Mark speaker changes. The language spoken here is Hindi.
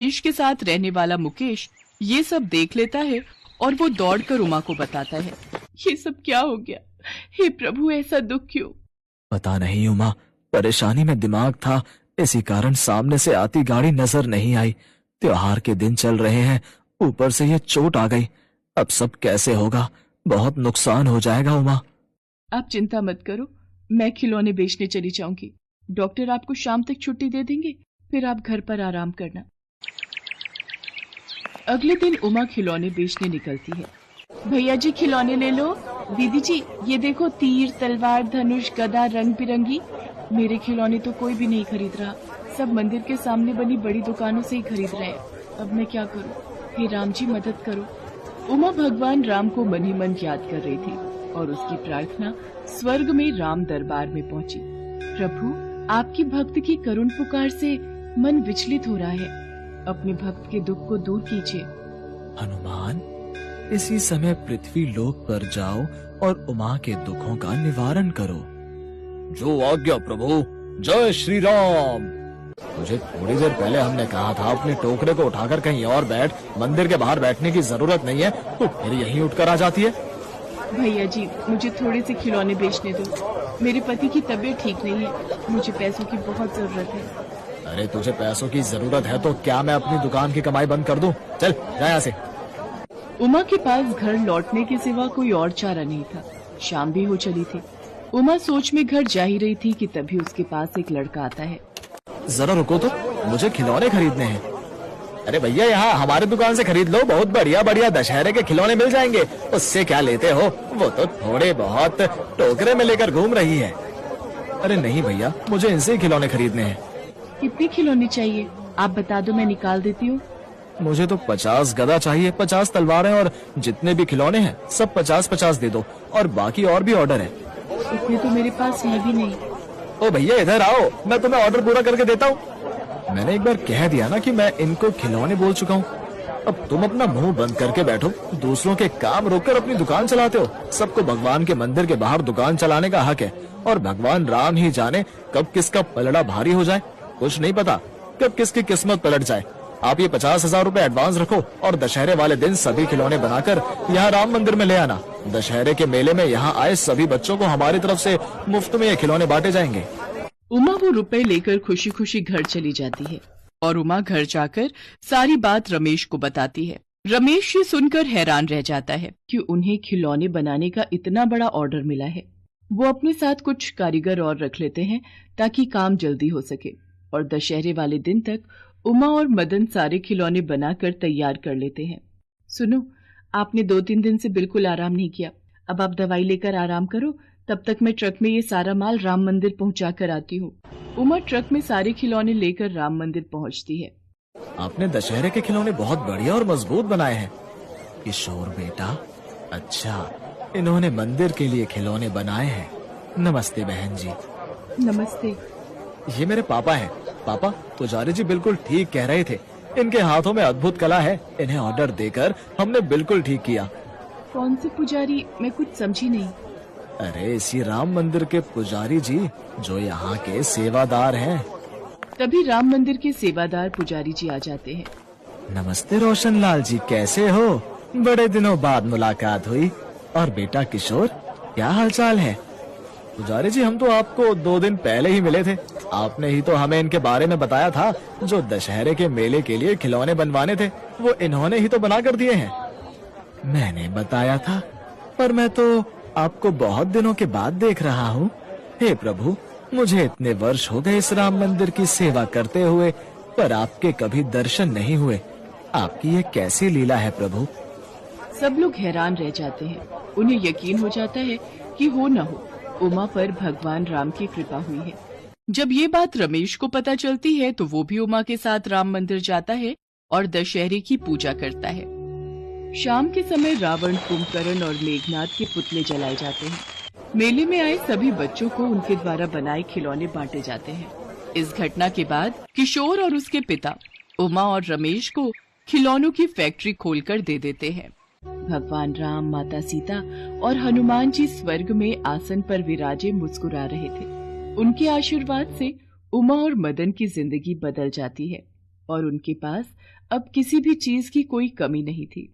Speaker 1: रमेश के साथ रहने वाला मुकेश ये सब देख लेता है और वो दौड़कर उमा को बताता है। ये सब क्या हो गया? हे प्रभु, ऐसा दुख क्यों?
Speaker 2: पता नहीं उमा, परेशानी में दिमाग था, इसी कारण सामने से आती गाड़ी नजर नहीं आई। त्योहार के दिन चल रहे हैं, ऊपर से ये चोट आ गई। अब सब कैसे होगा? बहुत नुकसान हो जाएगा उमा।
Speaker 1: आप चिंता मत करो, मैं खिलौने बेचने चली जाऊंगी। डॉक्टर आपको शाम तक छुट्टी दे देंगे, फिर आप घर पर आराम करना। अगले दिन उमा खिलौने बेचने निकलती है। भैया जी खिलौने ले लो। दीदी जी ये देखो, तीर, तलवार, धनुष, गदा रंग बिरंगी। मेरे खिलौने तो कोई भी नहीं खरीद रहा, सब मंदिर के सामने बनी बड़ी दुकानों से ही खरीद रहे हैं। अब मैं क्या करूं? हे राम जी मदद करो। उमा भगवान राम को मन ही मन याद कर रही थी और उसकी प्रार्थना स्वर्ग में राम दरबार में पहुंची। प्रभु, आपकी भक्त की करुण पुकार से मन विचलित हो रहा है, अपने भक्त के दुख को दूर कीजिए।
Speaker 2: हनुमान, इसी समय पृथ्वी लोक पर जाओ और उमा के दुखों का निवारण करो। जो आज्ञा प्रभु। जय श्री राम। तुझे थोड़ी देर पहले हमने कहा था अपने टोकरे को उठाकर कहीं और बैठ, मंदिर के बाहर बैठने की जरूरत नहीं है, तो फिर यहीं उठकर आ जाती है।
Speaker 1: भैया जी मुझे थोड़े से खिलौने बेचने दो, मेरे पति की तबीयत ठीक नहीं है, मुझे पैसों की बहुत जरूरत है।
Speaker 2: अरे तुझे पैसों की जरूरत है तो क्या मैं अपनी दुकान की कमाई बंद कर दूं? चल जा यहाँ से।
Speaker 1: उमा के पास घर लौटने के सिवा कोई और चारा नहीं था। शाम भी हो चली थी। उमा सोच में घर जा ही रही थी कि तभी उसके पास एक लड़का आता है।
Speaker 2: जरा रुको तो, मुझे खिलौने खरीदने हैं। अरे भैया, यहाँ हमारे दुकान से खरीद लो, बहुत बढ़िया बढ़िया दशहरे के खिलौने मिल जाएंगे। उससे क्या लेते हो? वो तो थोड़े बहुत टोकरे में लेकर घूम रही है। अरे नहीं भैया, मुझे इनसे ही खिलौने खरीदने हैं।
Speaker 1: कितने खिलौने चाहिए आप बता दो, मैं निकाल देती हूँ।
Speaker 2: मुझे तो 50 गदा चाहिए, 50 तलवारें और जितने भी खिलौने हैं सब 50-50 दे दो, और बाकी और भी ऑर्डर है।
Speaker 1: इतने तो मेरे पास है भी नहीं।
Speaker 2: ओ भैया इधर आओ, मैं तुम्हें ऑर्डर पूरा करके देता हूँ। मैंने एक बार कह दिया ना कि मैं इनको खिलौने बोल चुका हूँ। अब तुम अपना मुंह बंद करके बैठो, दूसरों के काम रोककर अपनी दुकान चलाते हो। सबको भगवान के मंदिर के बाहर दुकान चलाने का हक है, और भगवान राम ही जाने कब किसका पलड़ा भारी हो जाए। कुछ नहीं पता कब किसकी किस्मत पलट जाए। आप ये 50,000 रूपए एडवांस रखो और दशहरे वाले दिन सभी खिलौने बनाकर यहाँ राम मंदिर में ले आना। दशहरे के मेले में यहाँ आए सभी बच्चों को हमारी तरफ से मुफ्त में ये खिलौने बांटे जाएंगे।
Speaker 1: उमा वो रुपए लेकर खुशी खुशी घर चली जाती है और उमा घर जाकर सारी बात रमेश को बताती है। रमेश ये सुनकर हैरान रह जाता है कि उन्हें खिलौने बनाने का इतना बड़ा ऑर्डर मिला है। वो अपने साथ कुछ कारीगर और रख लेते हैं ताकि काम जल्दी हो सके, और दशहरे वाले दिन तक उमा और मदन सारे खिलौने बनाकर तैयार कर लेते हैं। सुनो, आपने 2-3 दिन से बिल्कुल आराम नहीं किया, अब आप दवाई लेकर आराम करो, तब तक मैं ट्रक में ये सारा माल राम मंदिर पहुंचा कर आती हूँ। उमा ट्रक में सारे खिलौने लेकर राम मंदिर पहुंचती है।
Speaker 2: आपने दशहरे के खिलौने बहुत बढ़िया और मजबूत बनाए हैं। किशोर बेटा, अच्छा इन्होंने मंदिर के लिए खिलौने बनाए हैं। नमस्ते बहन जी।
Speaker 1: नमस्ते।
Speaker 2: ये मेरे पापा हैं। पापा, पुजारी जी बिल्कुल ठीक कह रहे थे, इनके हाथों में अद्भुत कला है। इन्हें ऑर्डर देकर हमने बिल्कुल ठीक किया।
Speaker 1: कौन से पुजारी? मैं कुछ समझी नहीं।
Speaker 2: अरे इसी राम मंदिर के पुजारी जी, जो यहाँ के सेवादार हैं।
Speaker 1: तभी राम मंदिर के सेवादार पुजारी जी आ जाते हैं।
Speaker 2: नमस्ते रोशन लाल जी, कैसे हो? बड़े दिनों बाद मुलाकात हुई। और बेटा किशोर, क्या हालचाल है? पुजारी जी, हम तो आपको 2 दिन पहले ही मिले थे। आपने ही तो हमें इनके बारे में बताया था। जो दशहरे के मेले के लिए खिलौने बनवाने थे, वो इन्होंने ही तो बना कर दिए हैं। मैंने बताया था, पर मैं तो आपको बहुत दिनों के बाद देख रहा हूँ। हे प्रभु, मुझे इतने वर्ष हो गए इस राम मंदिर की सेवा करते हुए, पर आपके कभी दर्शन नहीं हुए। आपकी ये कैसी लीला है प्रभु?
Speaker 1: सब लोग हैरान रह जाते हैं। उन्हें यकीन हो जाता है कि हो न हो, उमा पर भगवान राम की कृपा हुई है। जब ये बात रमेश को पता चलती है तो वो भी उमा के साथ राम मंदिर जाता है और दशहरे की पूजा करता है। शाम के समय रावण, कुंभकर्ण और मेघनाथ के पुतले जलाए जाते हैं। मेले में आए सभी बच्चों को उनके द्वारा बनाए खिलौने बांटे जाते हैं। इस घटना के बाद किशोर और उसके पिता उमा और रमेश को खिलौनों की फैक्ट्री खोलकर दे देते हैं। भगवान राम, माता सीता और हनुमान जी स्वर्ग में आसन पर विराजे मुस्कुरा रहे थे। उनके आशीर्वाद से उमा और मदन की जिंदगी बदल जाती है और उनके पास अब किसी भी चीज की कोई कमी नहीं थी।